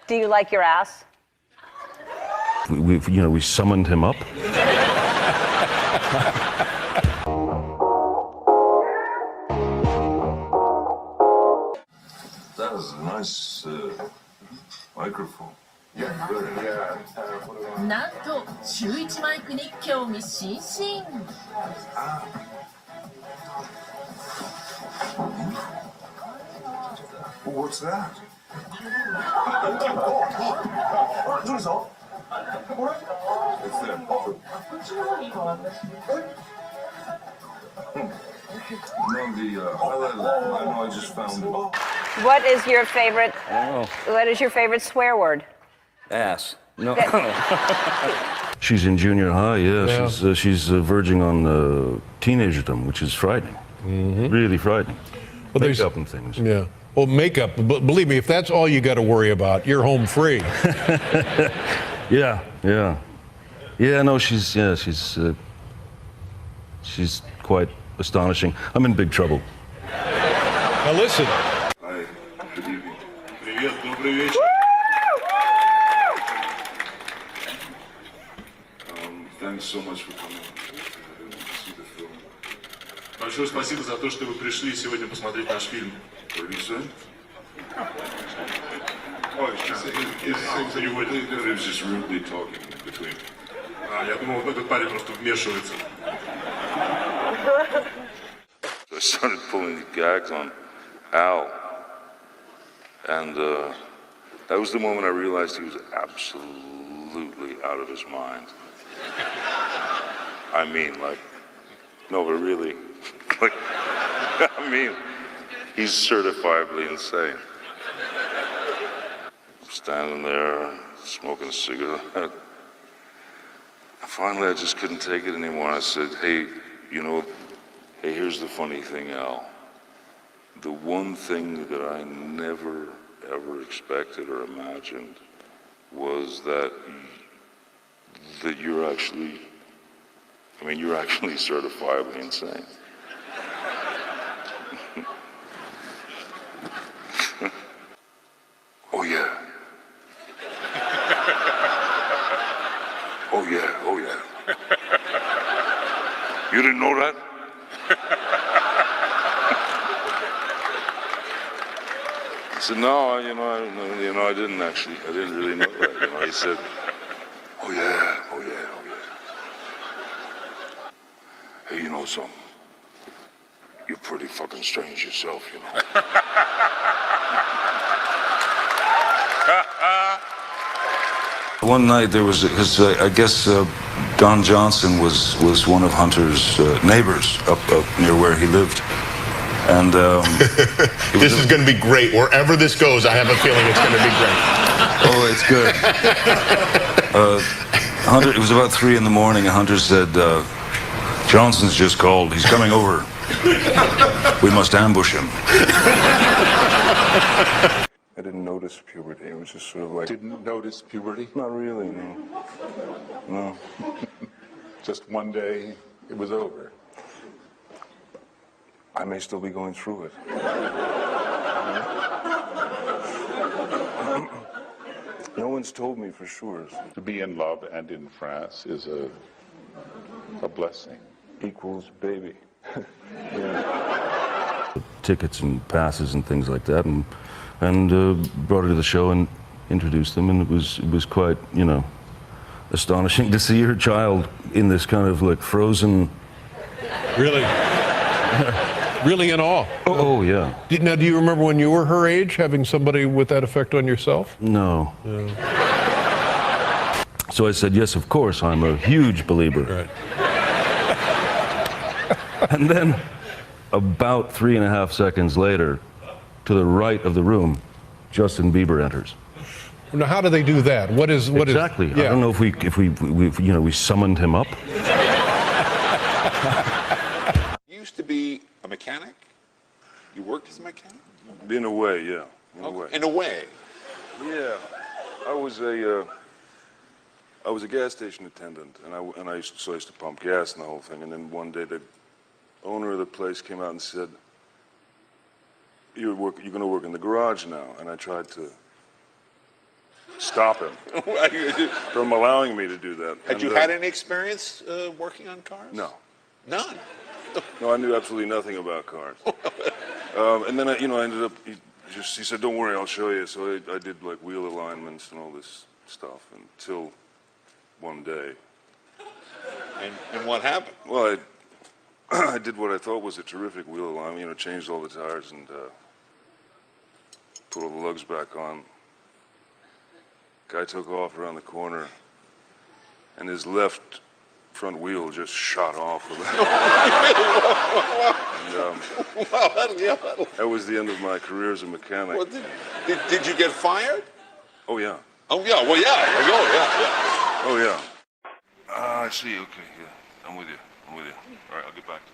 Do you like your ass? We summoned him up. That was a nice microphone. Yeah, good. Yeah. なんと週一マイクに興味津々。What's that? どうした？ It's there. No, I know I just found it. What is your favorite? What is your favorite swear word? Ass. No. She's in junior high. Yeah. She's verging on teenagerdom, which is frightening. Really frightening. Well, Makeup and things. Yeah. Well, makeup. But believe me, if that's all you got to worry about, you're home free. Yeah. No, she's quite astonishing. I'm in big trouble. Now listen. Hi. Good evening. Привет, добрый вечер. Thanks so much for coming to see the film. Большое спасибо за то, что вы пришли сегодня посмотреть наш фильм. What did you say? Ой, сейчас переводит. He was just rudely talking between. Я думал, этот парень просто вмешивается. I started pulling the gags on Al, and that was the moment I realized he was absolutely out of his mind. I mean, like, no, but really, like, I mean, he's certifiably insane. I'm standing there, smoking a cigarette. Finally, I just couldn't take it anymore. I said, hey, here's the funny thing, Al. The one thing that I never, ever expected or imagined was that you're actually certifiably insane. Oh, yeah. Oh, yeah. You didn't know that? I said, no, I didn't actually. I didn't really know that. He said, oh, yeah. Hey, you know something? You're pretty fucking strange yourself, you know. One night there was, because I guess Don Johnson was one of Hunter's neighbors up near where he lived. And this is going to be great. Wherever this goes, I have a feeling it's going to be great. Oh, it's good. Hunter, it was about 3 a.m, and Hunter said, Johnson's just called. He's coming over. We must ambush him. I didn't notice puberty. It was just sort of like... Didn't notice puberty? Not really, no. No. Just one day, it was over. I may still be going through it. No one's told me for sure. To be in love and in France is a blessing. Equals baby. Tickets and passes and things like that, and brought her to the show and introduced them, and it was quite, astonishing to see her child in this kind of like frozen. Really? Really in awe? Oh yeah. Now, do you remember when you were her age, having somebody with that effect on yourself? No. So I said, yes, of course, I'm a huge believer. Right. And then, about 3.5 seconds later, to the right of the room, Justin Bieber enters. Now, how do they do that? What is exactly? I don't know if we summoned him up. You used to be a mechanic? You worked as a mechanic? In a way, yeah. In a way. Yeah. I was a gas station attendant, and I used to pump gas and the whole thing. And then one day, the owner of the place came out and said, "You're going to work in the garage now." And I tried to stop him from allowing me to do that. Had you had any experience working on cars? No. None. No, I knew absolutely nothing about cars. And then I ended up. He said, "Don't worry, I'll show you." So I did like wheel alignments and all this stuff until one day. And what happened? Well, I did what I thought was a terrific wheel alignment. Changed all the tires and put all the lugs back on. Guy took off around the corner, and his left front wheel just shot off. That was the end of my career as a mechanic. Well, did you get fired? Oh yeah. Oh yeah. Well, yeah. Oh yeah. I see. Okay. Yeah. I'm with you. All right. I'll get back to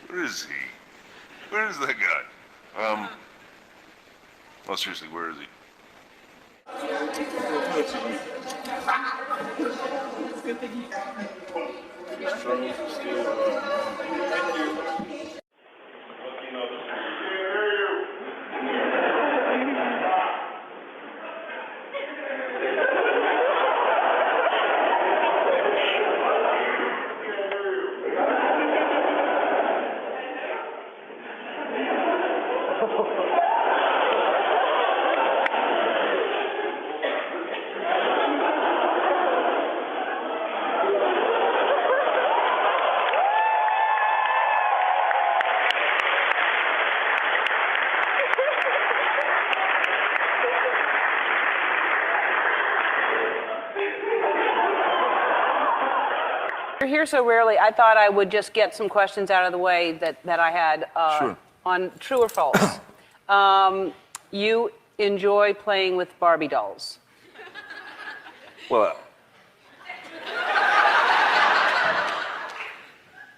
you. Where is he? Where is that guy? Well, seriously, where is he? You're here so rarely, I thought I would just get some questions out of the way that I had Sure. on true or false. You enjoy playing with Barbie dolls. Well,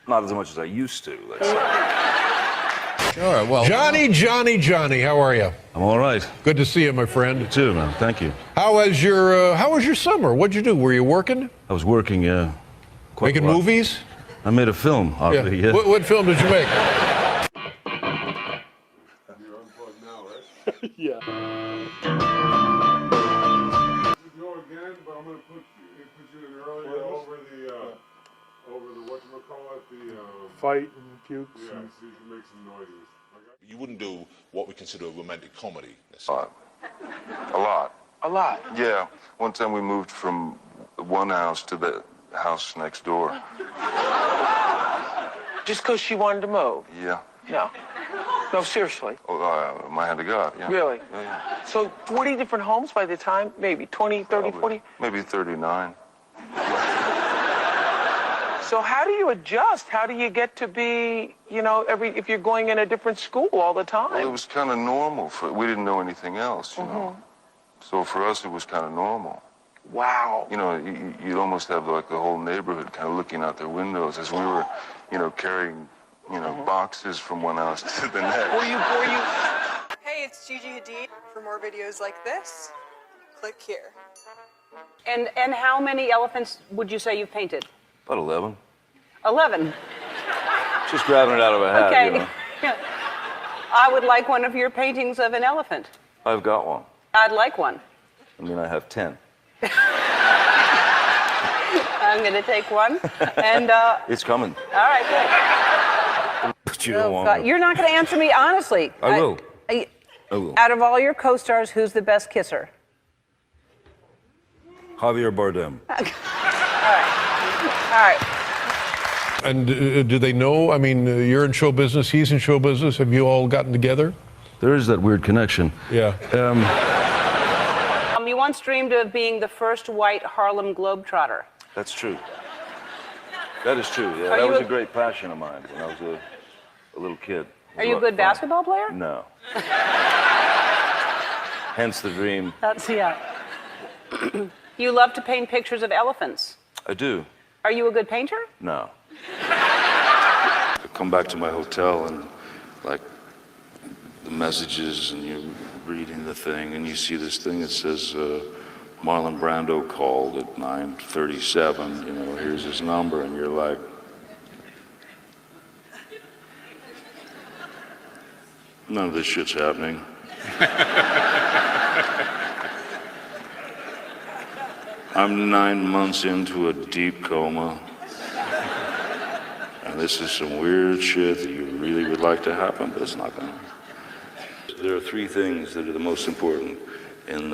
not as much as I used to, let's say. All right, well, Johnny, how are you? I'm all right. Good to see you, my friend. You too, man. Thank you. How was your summer? What'd you do? Were you working? I was working, quite Making a lot. movies? I made a film, already, yeah. What film did you make? Yeah. Go again, but I'm gonna put you in earlier over the whatchamacallit, the fight and pukes. Yeah, so you can make some noises. You wouldn't do what we consider a romantic comedy. A lot. Yeah. One time we moved from one house to the house next door. Just because she wanted to move? Yeah. No, seriously. Oh, my hand to God. Yeah. Really? Yeah. So 40 different homes by the time? Maybe 20, 30, 40? Maybe 39. So how do you adjust? How do you get to be, if you're going in a different school all the time? Well, it was kind of normal. We didn't know anything else, you know. So for us, it was kind of normal. Wow. You'd almost have like the whole neighborhood kind of looking out their windows as we were, carrying, boxes from one house to the next. Were you? Hey, it's Gigi Hadid. For more videos like this, click here. And how many elephants would you say you've painted? About 11. 11. Just grabbing it out of a hat, Okay. I would like one of your paintings of an elephant. I've got one. I'd like one. I have 10. I'm going to take one. And It's coming. all right, good. But you don't Oh, want God, to. you're not going to answer me honestly. I will. I will. Out of all your co-stars, who's the best kisser? Javier Bardem. All right. And do they know? I mean, you're in show business, he's in show business. Have you all gotten together? There is that weird connection. Yeah. You once dreamed of being the first white Harlem Globetrotter. That's true. That is true. Yeah, Are that you was a- a great passion of mine when I was a little kid. Are you a good basketball player? No. Hence the dream. That's, yeah. You love to paint pictures of elephants. I do. Are you a good painter? No. I come back to my hotel and like the messages and you're reading the thing and you see this thing that says Marlon Brando called at 9:37, here's his number, and you're like, none of this shit's happening. I'm 9 months into a deep coma. And this is some weird shit that you really would like to happen, but it's not gonna. There are three things that are the most important in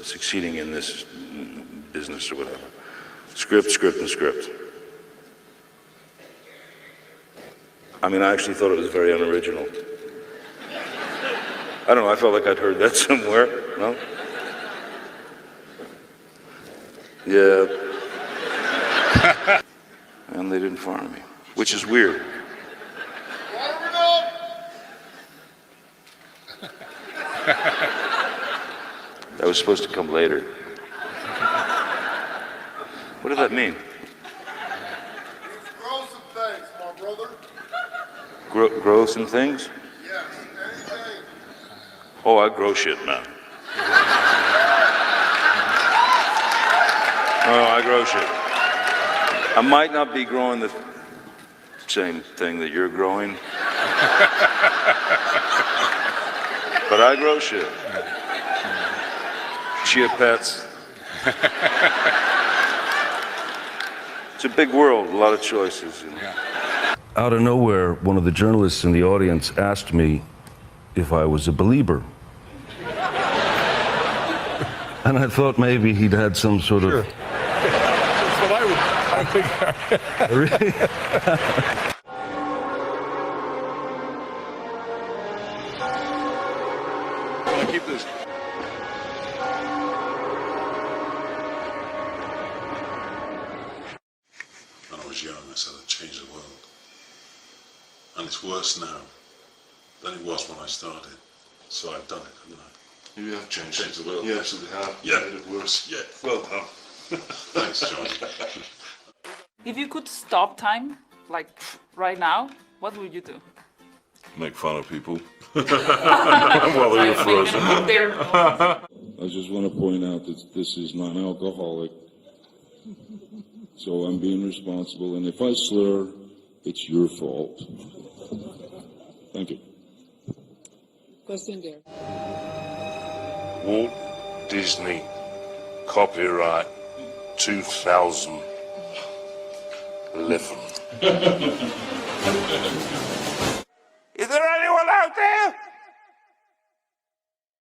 succeeding in this business or whatever. Script, script, and script. I mean, I actually thought it was very unoriginal. I don't know, I felt like I'd heard that somewhere, no? Yeah. And they didn't fire me, which is weird. That was supposed to come later. What did that mean? Grow some things, my brother. Grow some things? Yes, anything. Oh, I grow shit, man. Oh, I grow shit. I might not be growing the same thing that you're growing, but I grow shit. Chia pets. It's a big world, a lot of choices. You know? Out of nowhere, one of the journalists in the audience asked me if I was a believer. And I thought maybe he'd had some sort of... That's what I think. Really? Keep this. When I was young, I said I'd change the world. And it's worse now than it was when I started. So I've done it, haven't I? You have changed the world. Yeah. You absolutely have. Yeah. Made it worse. Yeah. Well done. Thanks, John. If you could stop time, like right now, what would you do? Make fun of people while they were frozen. I just want to point out that this is non-alcoholic, so I'm being responsible, and if I slur, it's your fault. Thank you. Question there. Walt Disney, copyright 2011. Is there anyone out there?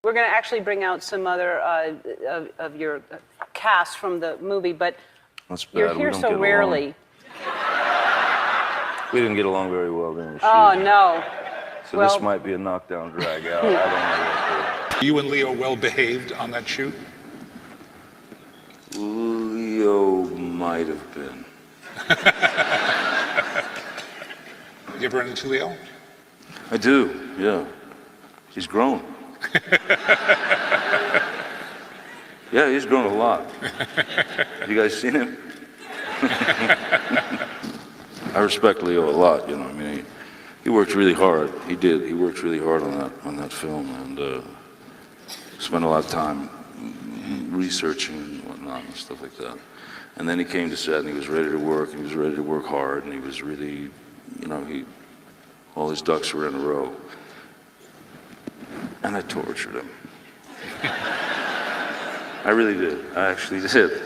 We're going to actually bring out some other of your cast from the movie, but That's bad. you're We here don't so get rarely. We didn't get along very well, didn't we? Oh, no. So well, this might be a knockdown drag out. I don't know what You and Leo well behaved on that shoot? Leo might have been. You ever run into Leo? I do, yeah. He's grown. Yeah, he's grown a lot. Have you guys seen him? I respect Leo a lot, you know. I mean, he worked really hard. He did. He worked really hard on that film, and spent a lot of time researching and whatnot and stuff like that. And then he came to set, and he was ready to work. And he was ready to work hard, and he was really, you know, all his ducks were in a row. And I tortured him. I really did. I actually did.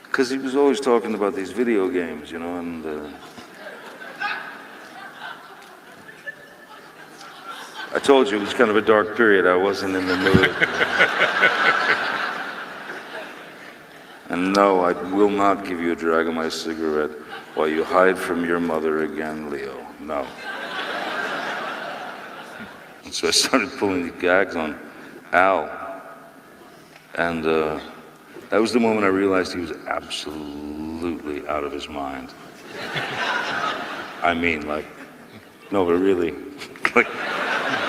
Because he was always talking about these video games, you know, and I told you it was kind of a dark period. I wasn't in the mood. And no, I will not give you a drag of my cigarette while you hide from your mother again, Leo. No. And so I started pulling the gags on Al. And that was the moment I realized he was absolutely out of his mind. I mean, like, no, but really, like,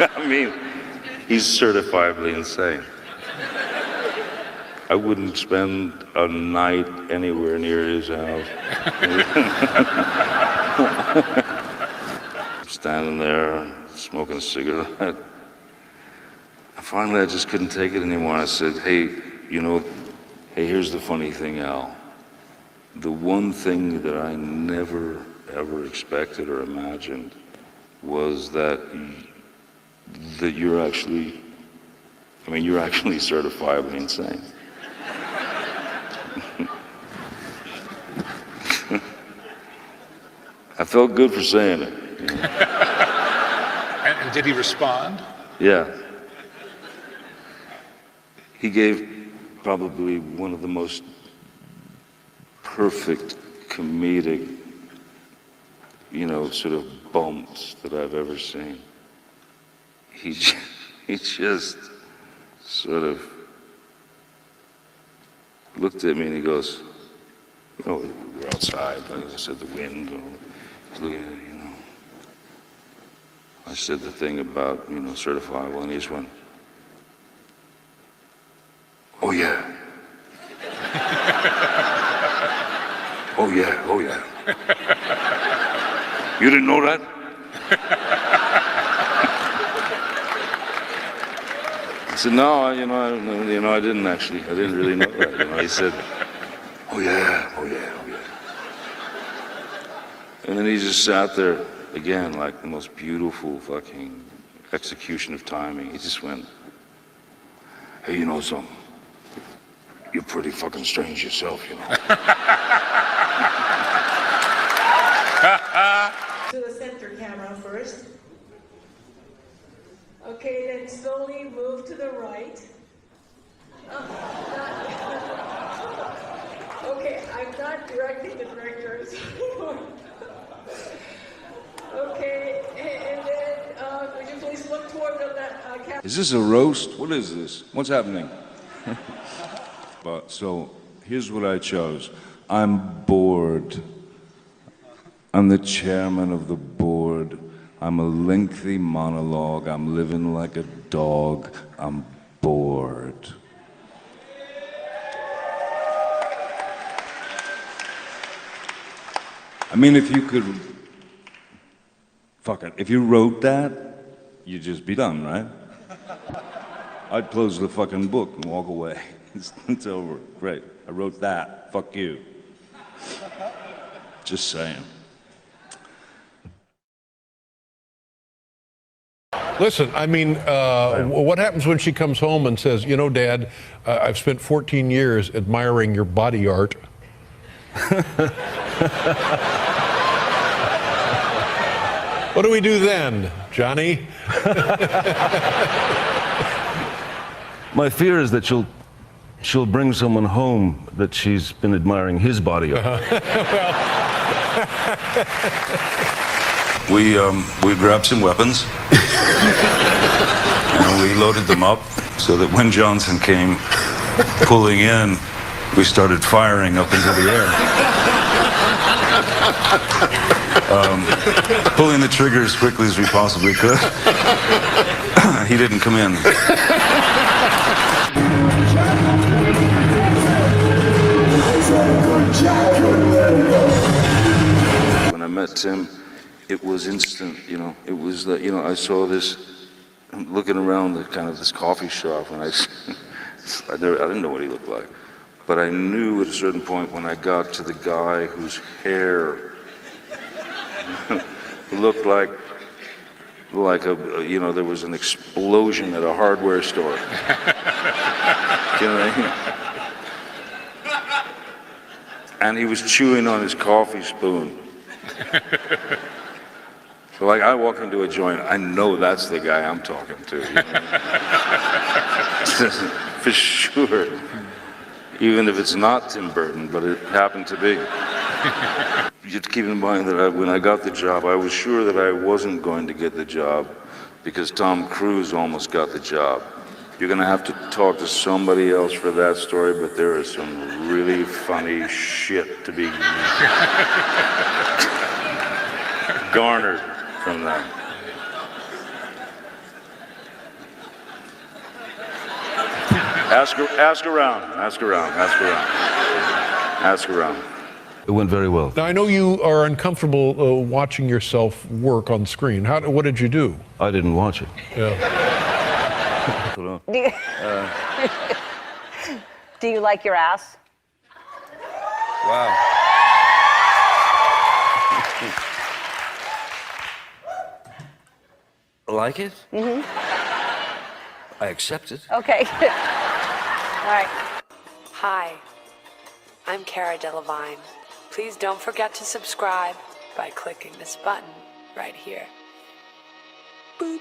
I mean, he's certifiably insane. I wouldn't spend a night anywhere near his house. Standing there, smoking a cigarette. And finally, I just couldn't take it anymore. I said, hey, you know, hey, here's the funny thing, Al. The one thing that I never, ever expected or imagined was that you're actually, I mean, you're actually certifiably insane. I felt good for saying it. You know? And did he respond? Yeah. He gave probably one of the most perfect comedic, sort of bumps that I've ever seen. He just sort of looked at me and he goes, we're outside, like I said, the wind, he's looking at it, I said the thing about, certifiable, and he just went, oh yeah. Oh yeah, oh yeah. You didn't know that? I said, no, I didn't actually. I didn't really know that. He said, oh yeah, oh yeah, oh yeah. And then he just sat there again, like the most beautiful fucking execution of timing. He just went, hey, you know something? You're pretty fucking strange yourself, To the center camera first. Okay, then slowly move to the right. Okay, I'm not directing the directors. Okay, and then would you please look toward the camera? Is this a roast? What is this? What's happening? So here's what I chose. I'm bored. I'm the chairman of the board. I'm a lengthy monologue. I'm living like a dog. I'm bored. I mean, if you could... Fuck it. If you wrote that, you'd just be done, right? I'd close the fucking book and walk away. It's over. Great. I wrote that. Fuck you. Just saying. Listen, I mean, what happens when she comes home and says, Dad, I've spent 14 years admiring your body art. What do we do then, Johnny? My fear is that she'll bring someone home that she's been admiring his body art. We grabbed some weapons and we loaded them up so that when Johnson came pulling in, we started firing up into the air. Pulling the trigger as quickly as we possibly could. He didn't come in. When I met Tim, it was instant, it was that, I saw this, I'm looking around the kind of this coffee shop, and I didn't know what he looked like, but I knew at a certain point when I got to the guy whose hair looked like there was an explosion at a hardware store. And he was chewing on his coffee spoon. So I walk into a joint, I know that's the guy I'm talking to. For sure. Even if it's not Tim Burton, but it happened to be. You have to keep in mind that when I got the job, I was sure that I wasn't going to get the job because Tom Cruise almost got the job. You're going to have to talk to somebody else for that story, but there is some really funny shit to be garnered from that. Ask around. It went very well. Now, I know you are uncomfortable watching yourself work on screen. What did you do? I didn't watch it. Yeah. Do you like your ass? Wow. like it? Mm-hmm. I accept it. Okay. All right. Hi, I'm Cara Delevingne. Please don't forget to subscribe by clicking this button right here. Boop.